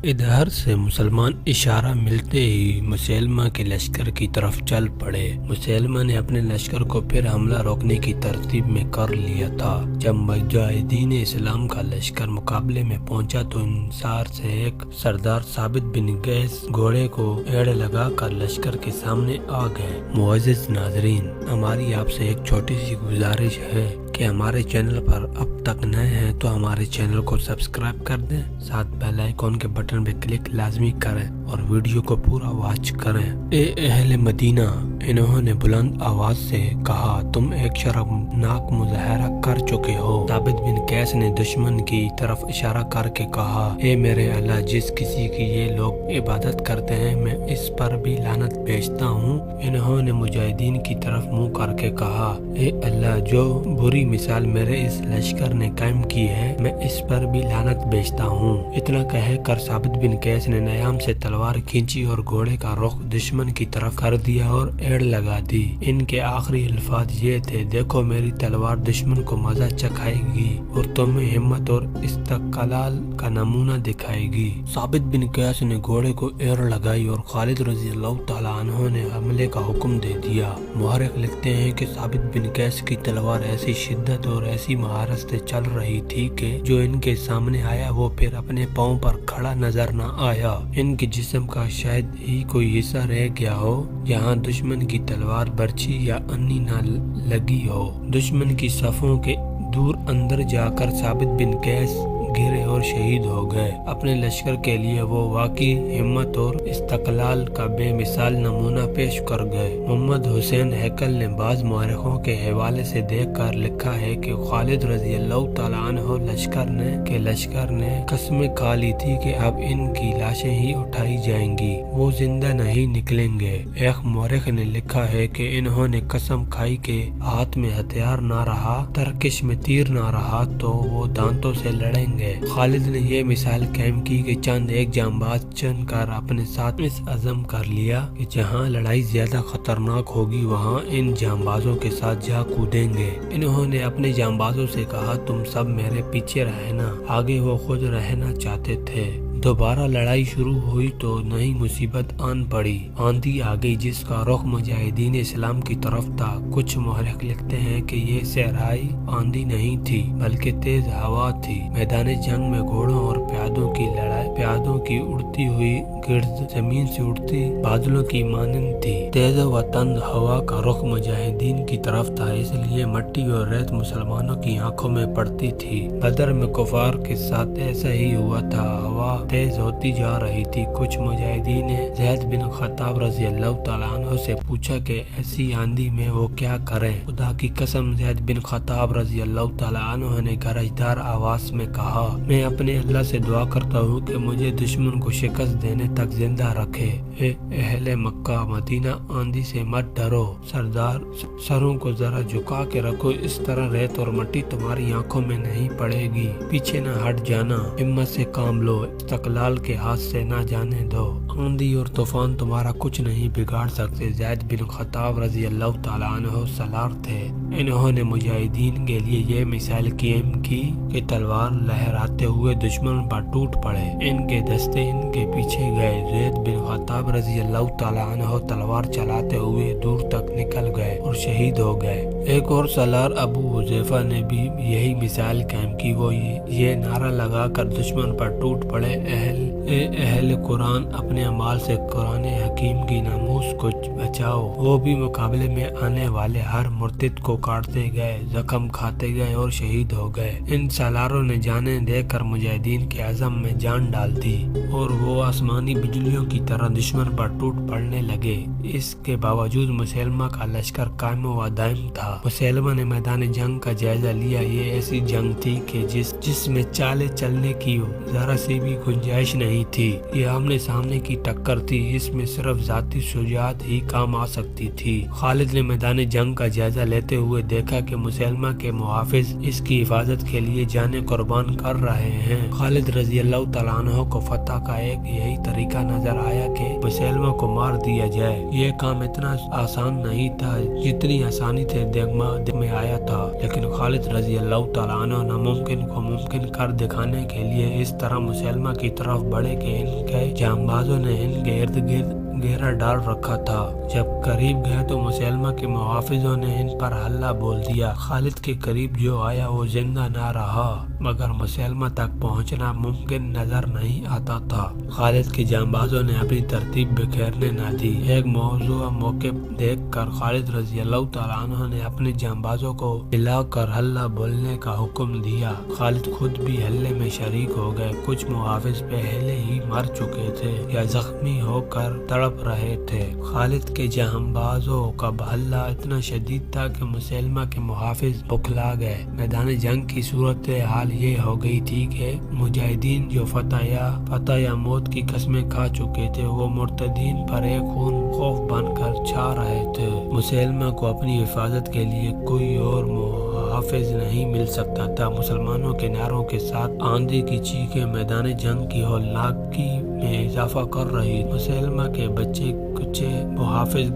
इधर से मुसलमान इशारा मिलते ही मुसलमा के लश्कर की तरफ चल पड़े। मुसलमा ने अपने लश्कर को फिर हमला रोकने की तरतीब में कर लिया था। जब मुजाहिदीन इस्लाम का लश्कर मुकाबले में पहुंचा तो इंसार से एक सरदार साबित बिन कैस घोड़े को एड़ लगा कर लश्कर के सामने आ गए। मुअज़्ज़िज़ नाज़रीन, हमारी आपसे एक छोटी सी गुजारिश है कि हमारे चैनल पर अब तक नए हैं तो हमारे चैनल को सब्सक्राइब कर दें, साथ बेल आइकॉन के बटन पे क्लिक लाजमी करें और वीडियो को पूरा वॉच करें। ए अहले मदीना, इन्होंने बुलंद आवाज से कहा, तुम एक शर्मनाक मुजाहरा कर चुके हो। साबित बिन कैस ने दुश्मन की तरफ इशारा करके कहा, ए मेरे अल्लाह, जिस किसी की ये लोग इबादत करते हैं मैं इस पर भी लानत भेजता हूँ। इन्होंने मुजाहिदीन की तरफ मुँह करके कहा, ए अल्लाह, जो बुरी मिसाल मेरे इस लश्कर ने कायम की है मैं इस पर भी लानत भेजता हूँ। इतना कहकर साबित बिन कैस ने नयाम से तलवार खींची और घोड़े का रुख दुश्मन की तरफ कर दिया और एड़ लगा दी। इनके आखिरी अल्फाज ये थे, देखो मेरी तलवार दुश्मन को मजा चखाएगी और तुम्हें हिम्मत और इस्तकलाल का नमूना दिखाएगी। साबित बिन कैस ने घोड़े को एड़ लगाई और खालिद रज़ी अल्लाह तआला अन्हु ने हमले का हुक्म दे दिया। मुहर्रिख लिखते हैं कि साबित बिन कैस की तलवार ऐसी शिद्दत और ऐसी महारत से चल रही थी कि जो इनके सामने आया वो फिर अपने पांव पर खड़ा नजर न आया। इनके जिस्म का शायद ही कोई हिस्सा रह गया हो जहां दुश्मन की तलवार बर्छी या अन्नी न लगी हो। दुश्मन की सफों के दूर अंदर जाकर साबित बिन कैस गिरे और शहीद हो गए। अपने लश्कर के लिए वो वाकई हिम्मत और इस्तकलाल का बेमिसाल नमूना पेश कर गए। मोहम्मद हुसैन हैकल ने बाज़ मुअर्रिखों के हवाले से देखकर लिखा है कि खालिद रज़ी अल्लाह तआला अन्हु लश्कर ने कसमें खा ली थी कि अब इनकी लाशें ही उठाई जाएंगी, वो जिंदा नहीं निकलेंगे। एक मुअर्रिख ने लिखा है कि इन्होंने कसम खाई के हाथ में हथियार ना रहा, तरकश में तीर ना रहा तो वो दांतों से लड़ेंगे। खालिद ने ये मिसाल कायम की कि चंद एक जांबाज चुन कर अपने साथ इस अज़म कर लिया कि जहां लड़ाई ज्यादा खतरनाक होगी वहां इन जांबाजों के साथ जा कूदेंगे। इन्होंने अपने जांबाजों से कहा, तुम सब मेरे पीछे रहना। आगे वो खुद रहना चाहते थे। दोबारा लड़ाई शुरू हुई तो नई मुसीबत आन पड़ी। आंधी आ गई जिसका रुख मुजाहिदीन इस्लाम की तरफ था। कुछ मुहर्रिख लिखते हैं कि ये सहराई आंधी नहीं थी बल्कि तेज हवा थी। मैदान जंग में घोड़ों और प्यादों की लड़ाई प्यादों की उड़ती हुई गिर्द जमीन से उड़ती बादलों की मानंद थी। तेज व तंद हवा का रुख मुजाहिदीन की तरफ था, इसलिए मट्टी और रेत मुसलमानों की आंखों में पड़ती थी। बदर में कुफार के साथ ऐसा ही हुआ था। हवा तेज होती जा रही थी। कुछ मुजाहिदीन ने ज़ैद बिन खत्ताब रज़ी अल्लाह तआला अन्हु से पूछा कि ऐसी आंधी में वो क्या करें। खुदा की कसम, ज़ैद बिन खत्ताब रज़ी अल्लाह तआला अन्हु ने गरजदार आवाज में कहा, मैं अपने अल्लाह से दुआ करता हूँ कि मुझे दुश्मन को शिकस्त देने तक जिंदा रखे। ए अहले मक्का मदीना, आंधी से मत डरो। सरदार, सरों को जरा झुका के रखो, इस तरह रेत और मिट्टी तुम्हारी आंखों में नहीं पड़ेगी। पीछे न हट जाना, हिम्मत से काम लो, इस्तकलाल के हाथ से ना जाने दो। आंधी और तूफान तुम्हारा कुछ नहीं बिगाड़ सकते। ज़ैद बिन खत्ताब रज़ी अल्लाह तआला अन्हु सलार थे। इन्होंने मुजाहिदीन के लिए ये मिसाल कायम की कि तलवार लहराते हुए दुश्मन पर टूट पड़े। इनके दस्ते इनके पीछे गए। ज़ैद बिन खत्ताब रज़ी अल्लाह तआला अन्हु तलवार चलाते हुए दूर तक निकल गए और शहीद हो गए। एक और सलार अबू हुज़ैफा ने भी यही मिसाल कायम की। वो ये नारा लगाकर दुश्मन पर टूट पड़े, अहल कुरान, अपने अमाल से कुरान हकीम की नामूस को बचाओ। वो भी मुकाबले में आने वाले हर मुर्तिद को काटते गए, जख्म खाते गए और शहीद हो गए। इन सालारों ने जाने देकर मुजाहिदीन के आज़म में जान डाल दी और वो आसमानी बिजलियों की तरह दुश्मन पर टूट पड़ने लगे। इसके बावजूद मुसलमा का लश्कर कायम व दायम था। मुसलमा ने मैदान जंग का जायजा लिया। ये ऐसी जंग थी कि जिसमें चाले चलने की जरा सी भी गुंजाइश नहीं थी। ये आमने सामने की टक्कर थी, इसमें सिर्फ जाती शुजाअत ही काम आ सकती थी। खालिद ने मैदान जंग का जायजा लेते हुए देखा कि मुसैलमा के मुहाफिज इसकी हिफाजत के लिए जाने कुर्बान कर रहे हैं। खालिद रजी अल्लाह तआला अन्हु को फतह का एक यही तरीका नजर आया कि मुसैलमा को मार दिया जाए। ये काम इतना आसान नहीं था जितनी आसानी से दिमाग में आया था, लेकिन खालिद रजी अल्लाह तआला अन्हु नामुमकिन को मुमकिन कर दिखाने के लिए इस तरह मुसैलमा की तरफ बढ़े कि इनके जांबाजों ने इनके इर्द गिर्द घेरा डाल रखा था। जब करीब गए तो मुसैलमा के मुहाफिजों ने इन पर हल्ला बोल दिया। खालिद के करीब जो आया वो जिंदा ना रहा, मगर मुसैलमा तक पहुंचना मुमकिन नजर नहीं आता था। खालिद के जांबाजों ने अपनी तरतीब बिखेरने न दी। एक मौजूदा मौके देखकर खालिद रजी अल्लाह तआला अन्हु ने अपने जांबाजों को हिलाकर हल्ला बोलने का हुक्म दिया। खालिद खुद भी हल्ले में शरीक हो गए। कुछ मुहाफिज पहले ही मर चुके थे या जख्मी होकर तड़प रहे थे। खालिद के जांबाजों का हल्ला इतना शदीद था कि मुसैलमा के मुहाफिज बुखला गए। मैदान जंग की सूरत हाल ये हो गई थी कि मुजाहिदीन जो फतह या मौत की कस्में खा चुके थे, वो मुर्तदीन पर एक खून खौफ बनकर छा रहे थे। मुसैलमा को अपनी हिफाजत के लिए कोई और मुहाफिज नहीं मिल सकता था। मुसलमानों के नारों के साथ आंधी की चीखें मैदान जंग की हौलनाकी में इजाफा कर रही। मुसैलमा के बच्चे कुछ मुहाफिज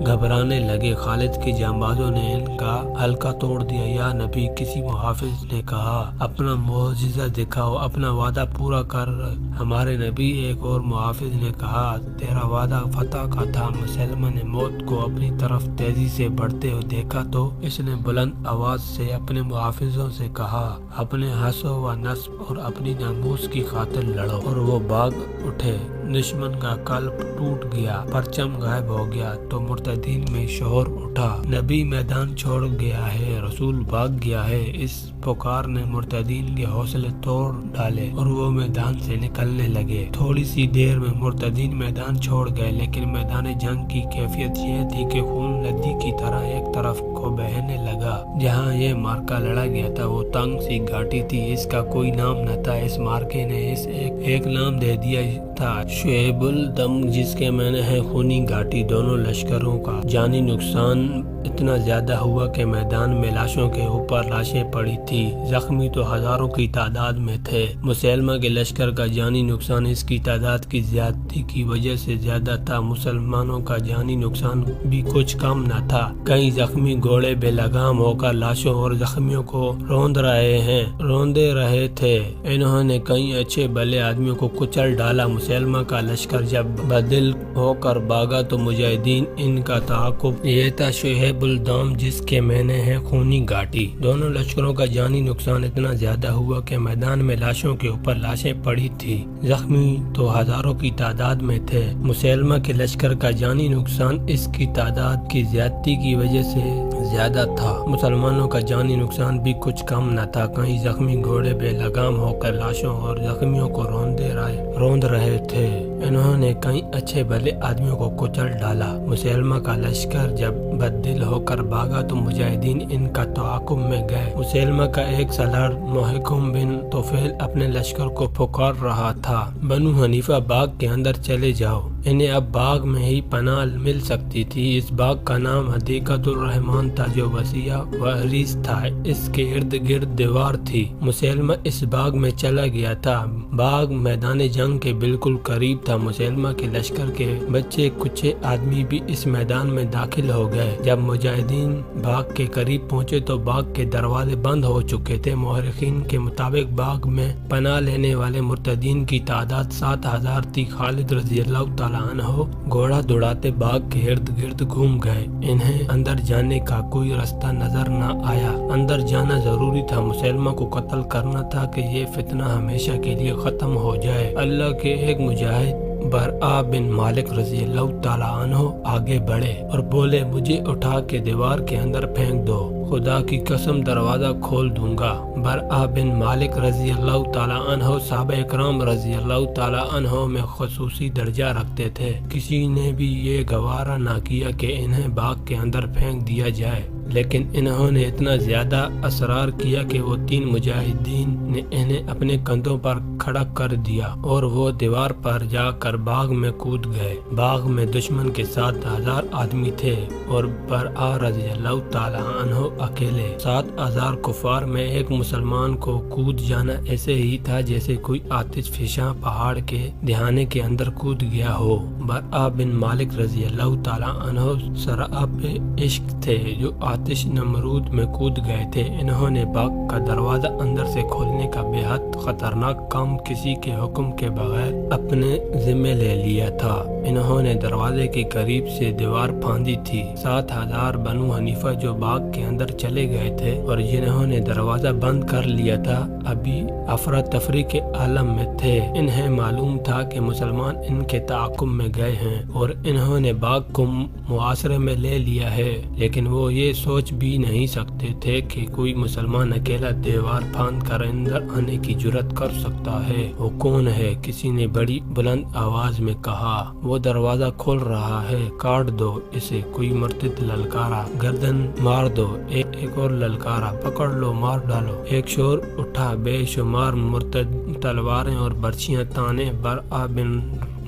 घबराने लगे। खालिद के जांबाजों ने इनका हल्का तोड़ दिया। या नबी, किसी मुहाफिज ने कहा, अपना मोजिज़ा दिखाओ, अपना वादा पूरा कर हमारे नबी। एक और मुहाफिज ने कहा, तेरा वादा फतह का था। मुसैलमा ने मौत को अपनी तरफ तेजी से बढ़ते हुए देखा तो इसने बुलंद आवाज से अपने मुहाफिजों से कहा, अपने हसो व नस्ब और अपनी नामूस की खातिर लड़ो। और वो भाग उठे। दुश्मन का कल्ब टूट गया, परचम गायब हो गया तो मुर्तदीन में शोर उठा, नबी मैदान छोड़ गया है, रसूल भाग गया है। इस पुकार ने मुर्तदीन के हौसले तोड़ डाले और वो मैदान से निकलने लगे। थोड़ी सी देर में मुर्तदीन मैदान छोड़ गए, लेकिन मैदान जंग की कैफियत ये थी कि खून नदी की तरह एक तरफ को बहने लगा। जहाँ ये मार्का लड़ा गया था वो तंग सी घाटी थी, इसका कोई नाम न था। इस मार्के ने इस एक नाम दे दिया था, शुएबुल दम, जिसके मैंने है खूनी घाटी। दोनों लश्करों का जानी नुकसान इतना ज्यादा हुआ कि मैदान में लाशों के ऊपर लाशें पड़ी थी। जख्मी तो हजारों की तादाद में थे। मुसैलमा के लश्कर का जानी नुकसान इसकी तादाद की ज्यादती की वजह से ज्यादा था। मुसलमानों का जानी नुकसान भी कुछ कम न था। कई जख्मी घोड़े बेलगाम होकर लाशों और जख्मियों को रोंदे रहे थे। इन्होंने कई अच्छे भले आदमियों को कुचल डाला। मुसैलमा का लश्कर जब बदिल होकर भागा तो मुजाहिदीन इनका ताक़ुब ये था, शुएबुल दाम, जिसके मैंने है खूनी घाटी। दोनों लश्करों का जानी नुकसान इतना ज्यादा हुआ कि मैदान में लाशों के ऊपर लाशें पड़ी थी। जख्मी तो हजारों की तादाद में थे। मुसैलमा के लश्कर का जानी नुकसान इसकी तादाद की ज्यादती की वजह से ज्यादा था। मुसलमानों का जानी नुकसान भी कुछ कम न था। कई जख्मी घोड़े बेलगाम होकर लाशों और जख्मियों को रोंद रहे थे। इन्होंने कई अच्छे भले आदमियों को कुचल डाला। मुसैलमा का लश्कर जब बददिल होकर भागा तो मुजाहिदीन इनका ताक़ुब में गए। मुसैलमा का एक सलार मुहक्किम बिन तुफैल अपने लश्कर को पुकार रहा था, बनु हनीफा बाग के अंदर चले जाओ, इन्हें अब बाग में ही पनाह मिल सकती थी। इस बाग का नाम हदीक़तुर रहमान था, जो वसीया व अरीज था। इसके इर्द गिर्द दीवार थी। मुसैलमा इस बाग में चला गया था। बाग मैदान जंग के बिल्कुल करीब था। मुसैलमा के लश्कर के बच्चे कुछ आदमी भी इस मैदान में दाखिल हो गए। जब मुजाहिदीन बाग के करीब पहुंचे तो बाग के दरवाजे बंद हो चुके थे। मुहर्रिखीन के मुताबिक बाग में पनाह लेने वाले मुर्तदीन की तादाद 7000 थी। खालिद रज़ी अल्लाह तआला अन्हु घोड़ा दौड़ाते बाग के इर्द गिर्द घूम गए। इन्हें अंदर जाने का कोई रास्ता नजर न आया। अंदर जाना जरूरी था, मुसैलमा को कत्ल करना था कि ये फितना हमेशा के लिए खत्म हो जाए। अल्लाह के एक मुजाहिद बरआ बिन मालिक रज़ी अल्लाह तआला अन्हु आगे बढ़े और बोले, मुझे उठा के दीवार के अंदर फेंक दो, खुदा की कसम दरवाजा खोल दूंगा। बरआ बिन मालिक रज़ी अल्लाह तआला अन्हु सहाबा इकराम रज़ी अल्लाह तआला अन्हु में खुसूसी दर्जा रखते थे। किसी ने भी ये गवारा ना किया कि इन्हें बाग के अंदर फेंक दिया जाए, لیکن انہوں نے اتنا زیادہ اصرار کیا کہ وہ 3 مجاہدین نے انہیں اپنے کندھوں پر کھڑا کر دیا اور وہ دیوار پر جا کر باغ میں کود گئے۔ باغ میں دشمن کے 7,000 آدمی تھے اور برآ رضی اللہ تعالی عنہ اکیلے۔ 7,000 کفار میں ایک مسلمان کو کود جانا ایسے ہی تھا جیسے کوئی آتش فشاں پہاڑ کے دہانے کے اندر کود گیا ہو۔ برآ بن مالک رضی اللہ تعالی عنہ سراب عشق تھے جو آتش نمرود میں کود گئے تھے۔ انہوں نے باغ کا دروازہ اندر سے کھولنے کا بے حد خطرناک کام کسی کے حکم کے بغیر اپنے ذمہ لے لیا تھا۔ انہوں نے دروازے کے قریب سے دیوار پھاندی تھی۔ 7,000 بنو حنیفہ جو باغ کے اندر چلے گئے تھے اور جنہوں نے دروازہ بند کر لیا تھا ابھی افراتفری کے عالم میں تھے۔ انہیں معلوم تھا کہ مسلمان ان کے تعاقب میں گئے ہیں اور انہوں نے باغ کو محاصرے میں لے لیا ہے، لیکن وہ یہ سوچ بھی نہیں سکتے تھے کہ کوئی مسلمان اکیلا دیوار پھاند کر اندر آنے کی جرات کر سکتا ہے۔ وہ کون ہے؟ کسی نے بڑی بلند آواز میں کہا۔ وہ دروازہ کھول رہا ہے، کاٹ دو اسے۔ کوئی مرتد للکارا۔ گردن مار دو۔ ایک اور للکارا، پکڑ لو، مار ڈالو۔ ایک شور اٹھا، بے شمار مرتد تلواریں اور برچیاں تانے برآ بن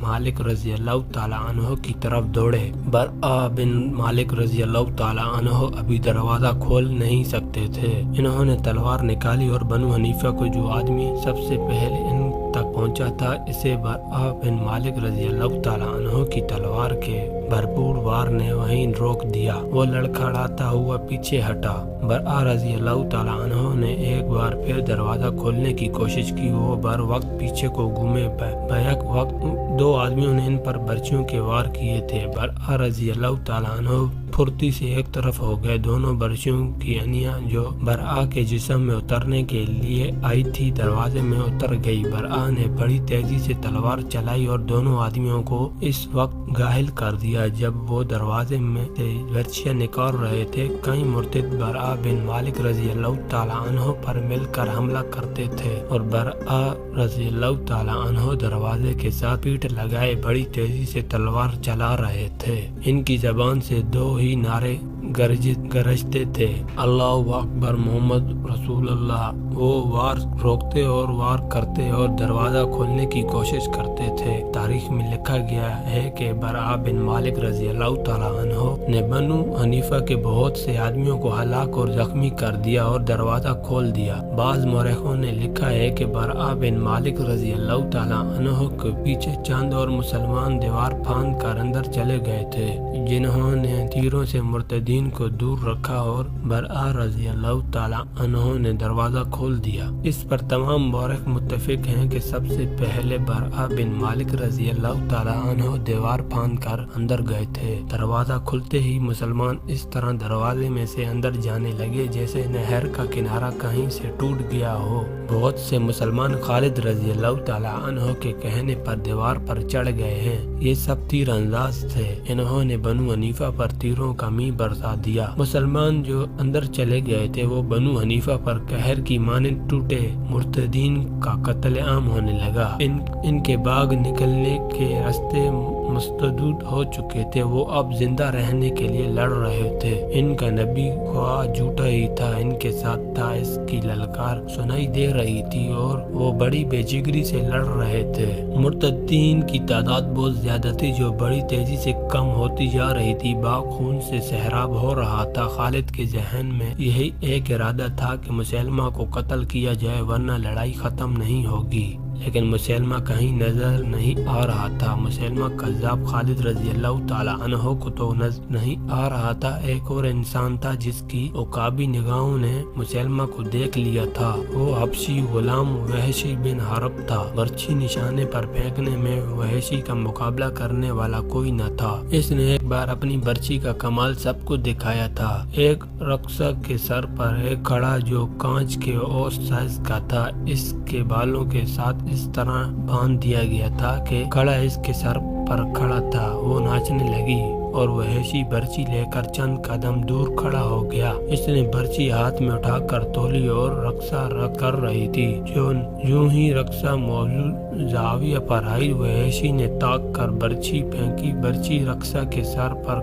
مالک رضی اللہ تعالی عنہ کی طرف دوڑے۔ برآ بن مالک رضی اللہ تعالی عنہ ابھی دروازہ کھول نہیں سکتے تھے۔ انہوں نے تلوار نکالی اور بنو حنیفہ کو جو آدمی سب سے پہلے ان تک پہنچا تھا اسے برآ بن مالک رضی اللہ تعالی عنہ کی تلوار کے بھرپور وار نے وہیں روک دیا۔ وہ لڑکھڑاتا ہوا پیچھے ہٹا۔ برآ رضی اللہ تعالی عنہ نے ایک بار پھر دروازہ کھولنے کی کوشش کی۔ وہ بر وقت پیچھے کو گھومے۔ بیک وقت 2 آدمیوں نے ان پر برچیوں کے وار کیے تھے۔ برآ رضی اللہ تعالی عنہ پھرتی سے ایک طرف ہو گئے۔ دونوں برچیوں کی انیاں جو برآ کے جسم میں اترنے کے لیے آئی تھی دروازے میں اتر گئی۔ برآ نے بڑی تیزی سے تلوار چلائی اور دونوں آدمیوں کو اس وقت گھائل کر دیا۔ جب وہ دروازے میں سے برچیاں نکال رہے تھے کئی مرتد برآ بن مالک رضی اللہ تعالی عنہ پر مل کر حملہ کرتے تھے اور برآ رضی اللہ تعالی عنہ دروازے کے ساتھ پیٹ لگائے بڑی تیزی سے تلوار چلا رہے تھے۔ ان کی زبان سے 2 ہی نعرے گرجتے تھے، اللہ اکبر محمد رسول اللہ۔ وہ وار روکتے اور وار کرتے اور دروازہ کھولنے کی کوشش کرتے تھے۔ تاریخ میں لکھا گیا ہے کہ برآ بن مالک رضی اللہ تعالی عنہ نے بنو حنیفہ کے بہت سے آدمیوں کو ہلاک اور زخمی کر دیا اور دروازہ کھول دیا۔ بعض مورخوں نے لکھا ہے کہ برآ بن مالک رضی اللہ تعالی عنہ کے پیچھے چند اور مسلمان دیوار پھاند کر اندر چلے گئے تھے جنہوں نے تیروں سے مرتدین کو دور رکھا اور برآ رضی اللہ تعالی عنہ نے دروازہ کھول دیا۔ اس پر تمام مورخ متفق ہیں کہ سب سے پہلے برآ بن مالک رضی اللہ تعالی عنہ دیوار پھاند کر اندر گئے تھے۔ دروازہ کھلتے ہی مسلمان اس طرح دروازے میں سے اندر جانے لگے جیسے نہر کا کنارہ کہیں سے ٹوٹ گیا ہو۔ بہت سے مسلمان خالد رضی اللہ تعالی عنہ کے کہنے پر دیوار پر چڑھ گئے ہیں۔ یہ سب تیر انداز تھے۔ انہوں نے بنو حنیفہ پر تیروں کا می برسا دیا۔ مسلمان جو اندر چلے گئے تھے وہ بنو حنیفہ پر قہر کی مانند ٹوٹے۔ مرتدین کا قتل عام ہونے لگا۔ ان کے باغ نکلنے کے راستے مسدود ہو چکے تھے۔ وہ اب زندہ رہنے کے لیے لڑ رہے تھے۔ ان کا نبی خواہ جھوٹا ہی تھا، ان کے ساتھ تھا، اس کی للکار سنائی دے رہی تھی اور وہ بڑی بے جگری سے لڑ رہے تھے۔ مرتدین کی تعداد بہت زیادہ تھی جو بڑی تیزی سے کم ہوتی جا رہی تھی۔ باغ خون سے سیراب ہو رہا تھا۔ خالد کے ذہن میں یہی ایک ارادہ تھا کہ مسلمہ کو قتل کیا جائے ورنہ لڑائی ختم نہیں ہوگی، لیکن مسلمہ کہیں نظر نہیں آ رہا تھا۔ مسلمہ قذاب خالد رضی اللہ تعالی عنہ کو تو نظر نہیں آ رہا تھا، ایک اور انسان تھا جس کی عقابی نگاہوں نے مسلمہ کو دیکھ لیا تھا۔ وہ حبشی غلام وحشی بن حرب تھا۔ برچی نشانے پر پھینکنے میں وحشی کا مقابلہ کرنے والا کوئی نہ تھا۔ اس نے ایک بار اپنی برچی کا کمال سب کو دکھایا تھا۔ ایک رقصہ کے سر پر ایک کھڑا جو کانچ کے اوس سائز کا تھا، اس کے بالوں کے ساتھ اس طرح باندھ دیا گیا تھا کہ کھڑا اس کے سر پر کھڑا تھا۔ وہ ناچنے لگی اور وحشی برچی لے کر چند قدم دور کھڑا ہو گیا۔ اس نے برچی ہاتھ میں اٹھا کر تولی اور رقصہ کر رہی تھی۔ یوں ہی رقصہ موضوع زاویہ پر آئی، وحشی نے تاک کر برچی پھینکی۔ برچی رقصہ کے سر پر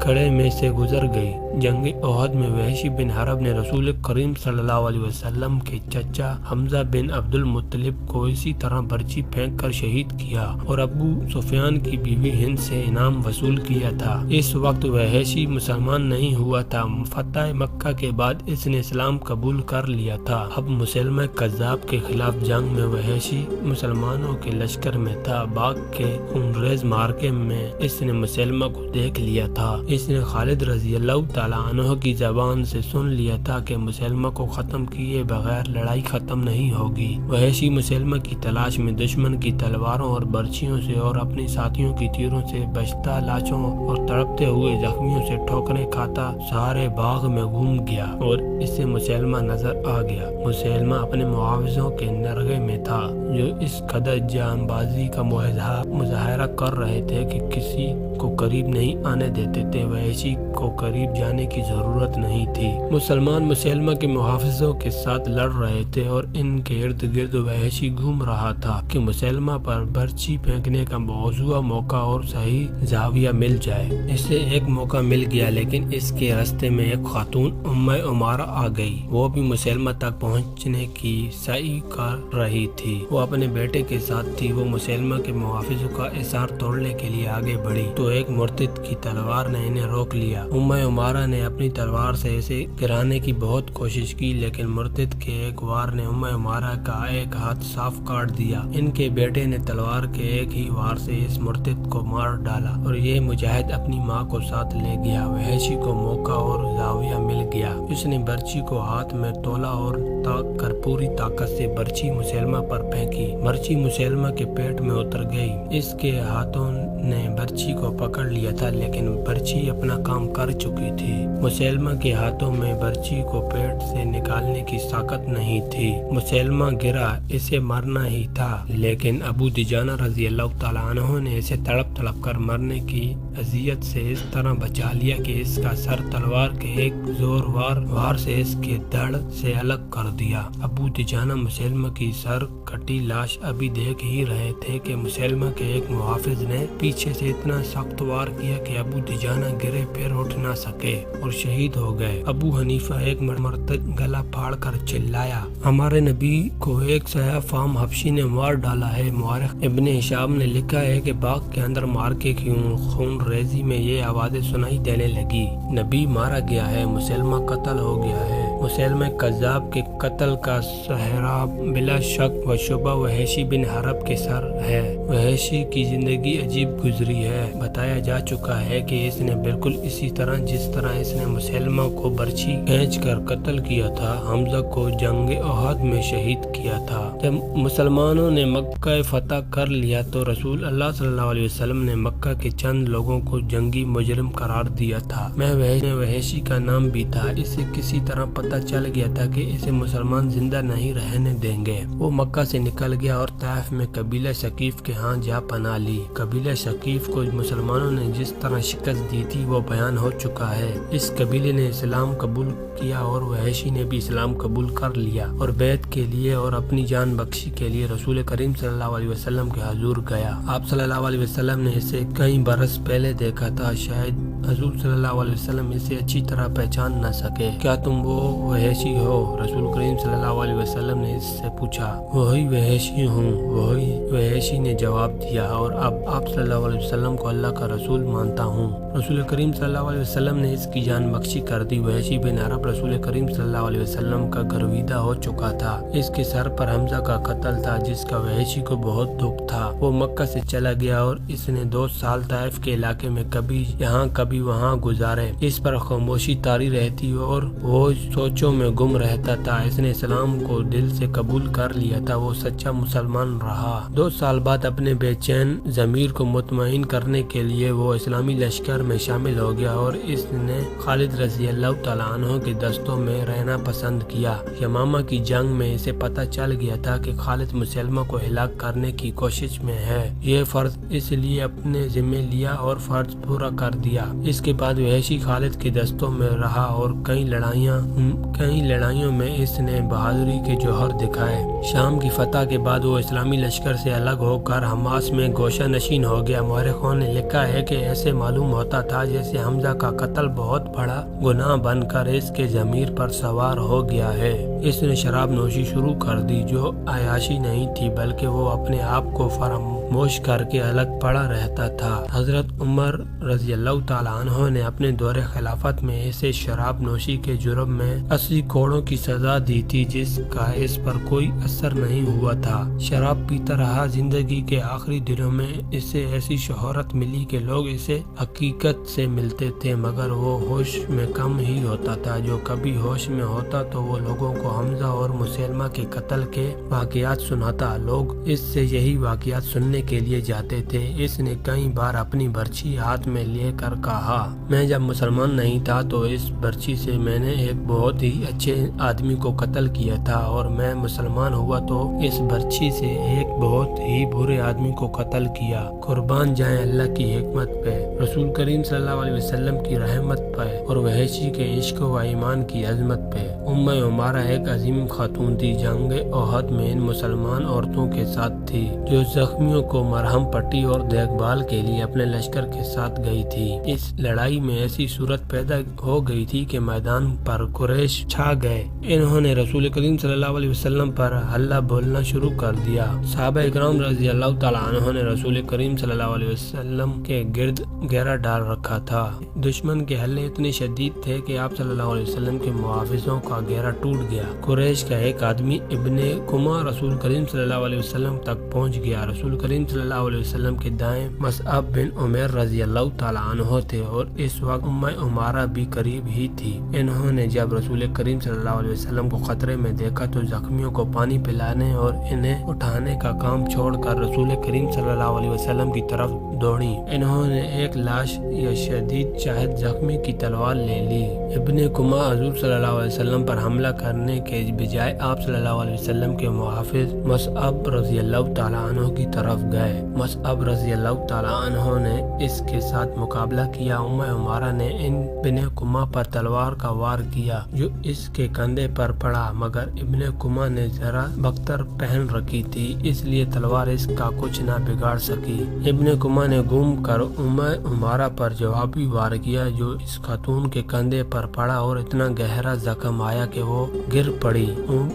کھڑے میں سے گزر گئی۔ जंग ओहद में वहशी बिन हरब ने रसूल करीम सल्लल्लाहु अलैहि वसल्लम के चचा हमजा बिन अब्दुल मुत्तलिब को इसी तरह बर्ची फेंक कर शहीद किया और अबू सुफियान की बीवी हिंद से इनाम वसूल किया था। इस वक्त वहशी मुसलमान नहीं हुआ था। फतह मक्का के बाद इसने इस्लाम कबूल कर लिया था। अब मुसलमा कज़्ज़ाब के खिलाफ जंग में वहशी मुसलमानों के लश्कर में था। बाग के खूनरेज़ मार्के में इसने मुसलमा को देख लिया था। इसने खालिद रज़ी अल्लाह तआला अन्हु की ज़बान से सुन लिया था कि मुसलमा को खत्म किए बगैर लड़ाई खत्म नहीं होगी। वहशी मुसलमा की तलाश में दुश्मन की तलवारों और बर्छियों से और अपने साथियों की तीरों से बचता, लाशों और तड़पते हुए जख्मियों से ठोकरें खाता सारे बाग में घूम गया और इससे मुसलमा नजर आ गया। मुसलमा अपने मुआवज़ों के नरगे में था, जो इस कदर जानबाजी का मुजाहरा कर रहे थे कि किसी को करीब नहीं आने देते थे। वहशी को करीब जाने की जरूरत नहीं थी। मुसलमान मुसलमा के मुहाफिजों के साथ लड़ रहे थे और इनके इर्द गिर्द वहशी घूम रहा था कि मुसलमा पर बर्छी फेंकने का मौजूदा मौका और सही जाविया मिल जाए। इसे एक मौका मिल गया, लेकिन इसके रास्ते में एक खातून उम्मे उमारा आ गई। वो भी मुसलमा तक पहुंचने की सही कर रही थी। वो अपने बेटे के साथ थी। वो मुसलमा के मुहाफिजों का इसार तोड़ने के लिए आगे बढ़ी तो एक मुर्तिद की तलवार ने इन्हें रोक लिया। उम्मे उमारा ने अपनी तलवार से इसे गिराने की बहुत कोशिश की, लेकिन मुर्तिद के एक वार ने उम्मे उमारा का एक हाथ साफ काट दिया। इनके बेटे ने तलवार के एक ही वार से इस मुर्तिद को मार डाला और ये मुजाहिद अपनी माँ को साथ ले गया। वहशी को मौका और जाविया मिल गया। उसने बर्छी को हाथ में तोला और ताक कर पूरी ताकत से बर्छी मुसलमा पर फेंकी। बर्छी मुसलमा के पेट में उतर गई। इसके हाथों ने बर्छी को पकड़ लिया था, लेकिन बर्छी अपना काम कर चुकी थी। मुसलमा के हाथों में बर्छी को पेट से निकालने की ताकत नहीं थी। मुसलमा गिरा, इसे मरना ही था, लेकिन अबू दुजाना रज़ी अल्लाह तआला अन्हु ने इसे तड़प तड़प कर मरने की अजियत से इस तरह बचा लिया कि इसका सर तलवार के एक जोरदार वार से इसके धड़ से अलग कर दिया। अबू दुजाना मुसलमा की सर कटी लाश अभी देख ही रहे थे कि मुसलमा के एक मुहाफिज ने पीछे से इतना सख्त वार किया कि अबू दुजाना गिरे, फिर उठ ना सके और शहीद हो गए। अबू हनीफा एक मर्तद गला फाड़ कर चिल्लाया, हमारे नबी को एक सया फाम हबशी ने मार डाला है। मुआरिख इब्ने हिशाम ने लिखा है कि बाग के अंदर मार्के की खून रेजी में ये आवाजें सुनाई देने लगी, नबी मारा गया है, मुसलमा कत्ल हो गया है। मुसलमा कज़्ज़ाब के कत्ल का सहरा बिला शक व शुबा वहशी बिन हरब के सर है। वहशी की जिंदगी अजीब गुजरी है। बताया जा चुका है कि इसने बिल्कुल इसी तरह जिस तरह इसने मुसलमा को बर्छी खींच कर कत्ल किया था, हमजा को जंग ओहद में शहीद किया था। जब मुसलमानों ने मक्का फतह कर लिया तो रसूल अल्लाह सल्लल्लाहु अलैहि वसल्लम ने मक्का के चंद लोगों को जंगी मुजरिम करार दिया था। मैं वहशी का नाम भी था। इसे किसी तरह पता चल गया था कि इसे मुसलमान जिंदा नहीं रहने देंगे। वो मक्का से निकल गया और ताइफ में कबीला शकीफ के यहाँ जा पना ली। कबीला शकीफ को मुसलमानों ने जिस तरह शिकस्त दी थी वो बयान हो चुका है। इस कबीले ने इस्लाम कबूल किया और वहशी ने भी इस्लाम कबूल कर लिया और बैत के लिए और अपनी जान बख्शी के लिए रसूल करीम सल्लल्लाहु अलैहि वसल्लम के हुजूर गया। आप सल्लल्लाहु अलैहि वसल्लम ने इसे कई बरस पहले देखा था। शायद हुजूर सल्लल्लाहु अलैहि वसल्लम इसे अच्छी तरह पहचान न सके। क्या तुम वो वहशी हो? रसूल करीम सल्लल्लाहु अलैहि वसल्लम ने इससे पूछा। वही वहशी हूँ, वही वहशी ने जवाब दिया और अब आप सल्लल्लाहु अलैहि वसल्लम को अल्लाह का रसूल मानता हूँ। रसूल करीम सल्लल्लाहु अलैहि वसल्लम ने इसकी जान बख्शी कर दी। वहशी बिन हरब रसूल करीम सल्लल्लाहु अलैहि वसल्लम का गर्विदा हो चुका था। इसके सर पर हमजा का कत्ल था, जिसका वहशी को बहुत दुख था। वो मक्का से चला गया और इसने 2 साल ताइफ के इलाके में कभी यहाँ कभी वहाँ गुजारे। इस पर खामोशी तारी रहती और वो सोचों में गुम रहता था। इसने इस्लाम को दिल से कबूल कर लिया था। वो सच्चा मुसलमान रहा। 2 साल बाद अपने बेचैन ज़मीर को मुतमईन करने के लिए वो इस्लामी लश्कर में शामिल हो गया और इसने खालिद रज़ी अल्लाह तआला अन्हु के दस्तों में रहना पसंद किया। यमामा की जंग में इसे पता चल गया था कि खालिद मुसलमा को हिलाक करने की कोशिश में है। ये फर्ज इसलिए अपने जिम्मे लिया और फर्ज पूरा कर दिया। اس کے بعد وحشی خالد کے دستوں میں رہا اور کئی لڑائیوں میں اس نے بہادری کے جوہر دکھائے۔ شام کی فتح کے بعد وہ اسلامی لشکر سے الگ ہو کر حماس میں گوشہ نشین ہو گیا۔ مورخوں نے لکھا ہے کہ ایسے معلوم ہوتا تھا جیسے حمزہ کا قتل بہت بڑا گناہ بن کر اس کے ضمیر پر سوار ہو گیا ہے۔ اس نے شراب نوشی شروع کر دی، جو عیاشی نہیں تھی بلکہ وہ اپنے آپ کو فراموش کر کے الگ پڑا رہتا تھا۔ حضرت عمر رضی اللہ تعالیٰ عنہ نے اپنے دور خلافت میں اسے شراب نوشی کے جرم میں 80 کوڑوں کی سزا دی تھی، جس کا اس پر کوئی اثر نہیں ہوا تھا۔ شراب پیتا رہا۔ زندگی کے آخری دنوں میں اسے ایسی شہرت ملی کہ لوگ اسے حقیقت سے ملتے تھے، مگر وہ ہوش میں کم ہی ہوتا تھا۔ جو کبھی ہوش میں ہوتا تو وہ لوگوں کو حمزہ اور مسیلمہ کے قتل کے واقعات سناتا۔ لوگ اس سے یہی واقعات سننے کے لیے جاتے تھے۔ اس نے کئی بار اپنی برچھی ہاتھ میں لے کر کہا، میں جب مسلمان نہیں تھا تو اس برچھی سے میں نے ایک بہت ہی اچھے آدمی کو قتل کیا تھا، اور میں مسلمان ہوا تو اس برچھی سے ایک بہت ہی برے آدمی کو قتل کیا۔ قربان جائیں اللہ کی حکمت پہ، رسول کریم صلی اللہ علیہ وسلم کی رحمت پہ، اور وحشی کے عشق و ایمان کی عظمت پہ۔ ام عمارہ ایک عظیم خاتون تھی، جنگ احد میں ان مسلمان عورتوں کے ساتھ تھی، جو زخمیوں کو مرہم پٹی اور دیکھ بھال کے لیے اپنے لشکر کے ساتھ گئی تھی۔ اس لڑائی میں ایسی صورت پیدا ہو گئی تھی کہ میدان پر قریش چھا گئے۔ انہوں نے رسول کریم صلی اللہ علیہ وسلم پر حلہ بولنا شروع کر دیا۔ صحابہ اکرام رضی اللہ تعالیٰ عنہ نے رسول کریم صلی اللہ علیہ وسلم کے گرد گھیرا ڈال رکھا تھا۔ دشمن کے حملے اتنے شدید تھے کہ آپ صلی اللہ علیہ وسلم کے محافظوں کا گھیرا ٹوٹ گیا۔ قریش کا ایک آدمی ابن کما رسول کریم صلی اللہ علیہ وسلم تک پہنچ گیا۔ رسول کریم صلی اللہ علیہ وسلم کے دائیں مصعب بن عمیر رضی اللہ تعالیٰ عنہ تھے، اور اس وقت ام عمارہ بھی قریب ہی تھی۔ انہوں نے جب رسول کریم صلی اللہ علیہ وسلم کو خطرے میں دیکھا تو زخمیوں کو پانی پلانے اور انہیں اٹھانے کا کام چھوڑ کر رسول کریم صلی اللہ علیہ وسلم کی طرف دوڑی۔ انہوں نے ایک لاش یا شدید شاہد زخمی کی تلوار لے لی۔ ابن کما حضور صلی اللہ علیہ وسلم پر حملہ کرنے کے بجائے آپ صلی اللہ علیہ وسلم کے محافظ مصعب رضی اللہ تعالیٰ عنہ کی طرف گئے۔ مصعب رضی اللہ تعالیٰ عنہ نے اس کے ساتھ مقابلہ کیا۔ ام عمارہ نے ابن کما پر تلوار کا وار کیا، جو اس کے کندھے پر پڑا، مگر ابن کما نے ذرا بختر پہن رکھی تھی، اس لیے تلوار اس کا کچھ نہ بگاڑ سکی۔ ابن کما نے گھوم کر ام عمارہ پر جوابی وار کیا، جو اس خاتون کے کندھے پر پڑا اور اتنا گہرا زخم آیا کہ وہ گر پڑی۔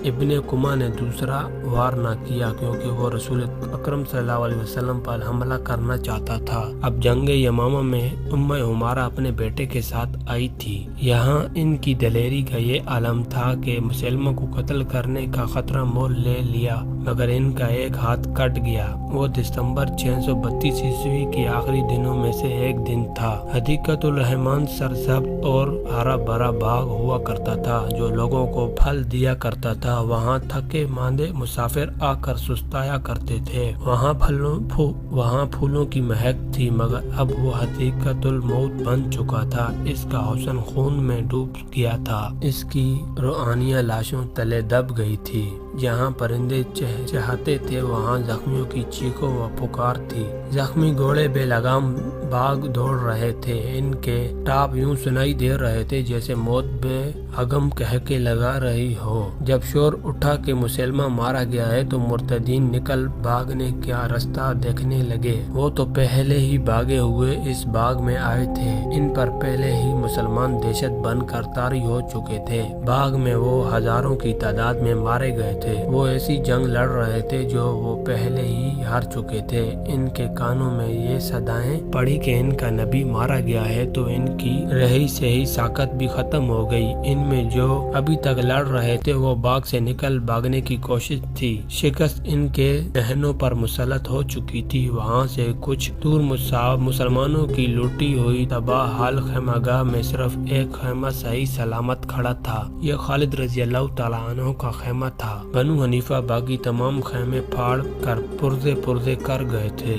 ابن کما نے دوسرا وار نہ کیا، کیونکہ وہ رسول اکرم صلی اللہ علیہ وسلم پر حملہ کرنا چاہتا تھا۔ اب جنگ یمامہ میں ام عمارہ اپنے بیٹے کے ساتھ آئی تھی۔ یہاں ان کی دلیری کا یہ عالم تھا کہ مسلمہ کو قتل کرنے کا خطرہ مول لے لیا، مگر ان کا ایک ہاتھ کٹ گیا۔ وہ دسمبر 632 عیسوی کے آخری دنوں میں سے ایک دن تھا۔ حدیقۃ الرحمن سرسبز اور ہرا بھرا باغ ہوا کرتا تھا، جو لوگوں کو پھل دیا کرتا تھا۔ وہاں تھکے ماندے مسافر آ کر سستایا کرتے تھے۔ وہاں پھولوں کی مہک تھی، مگر اب وہ حدیقۃ الموت بن چکا تھا۔ اس کا حسن خون میں ڈوب گیا تھا۔ اس کی روحانیاں لاشوں تلے دب گئی تھی۔ جہاں پرندے چہچہاتے تھے وہاں زخمیوں کی چیخوں و پکار تھی۔ زخمی گھوڑے بے لگام باغ دوڑ رہے تھے، ان کے ٹاپ یوں سنائی دے رہے تھے جیسے موت بے ہگم کہہ کے لگا رہی ہو۔ جب شور اٹھا کہ مسلمہ مارا گیا ہے تو مرتدین نکل بھاگنے کا راستہ دیکھنے لگے۔ وہ تو پہلے ہی بھاگے ہوئے اس باغ میں آئے تھے، ان پر پہلے ہی مسلمان دہشت بن کر طاری ہو چکے تھے۔ باغ میں وہ ہزاروں کی تعداد میں مارے گئے تھے۔ وہ ایسی جنگ لڑ رہے تھے جو وہ پہلے ہی ہار چکے تھے۔ ان کے کانوں میں یہ صدائیں پڑی کہ ان کا نبی مارا گیا ہے تو ان کی رہی سہی ساکت بھی ختم ہو گئی۔ ان میں جو ابھی تک لڑ رہے تھے وہ باغ سے نکل بھاگنے کی کوشش تھی۔ شکست ان کے ذہنوں پر مسلط ہو چکی تھی۔ وہاں سے کچھ دور مسلمانوں کی لوٹی ہوئی تباہ حال خیمہ گاہ میں صرف ایک خیمہ صحیح سلامت کھڑا تھا۔ یہ خالد رضی اللہ تعالیٰ عنہ کا خیمہ تھا۔ بنو حنیفہ باقی تمام خیمے پھاڑ کر پرزے کر گئے تھے۔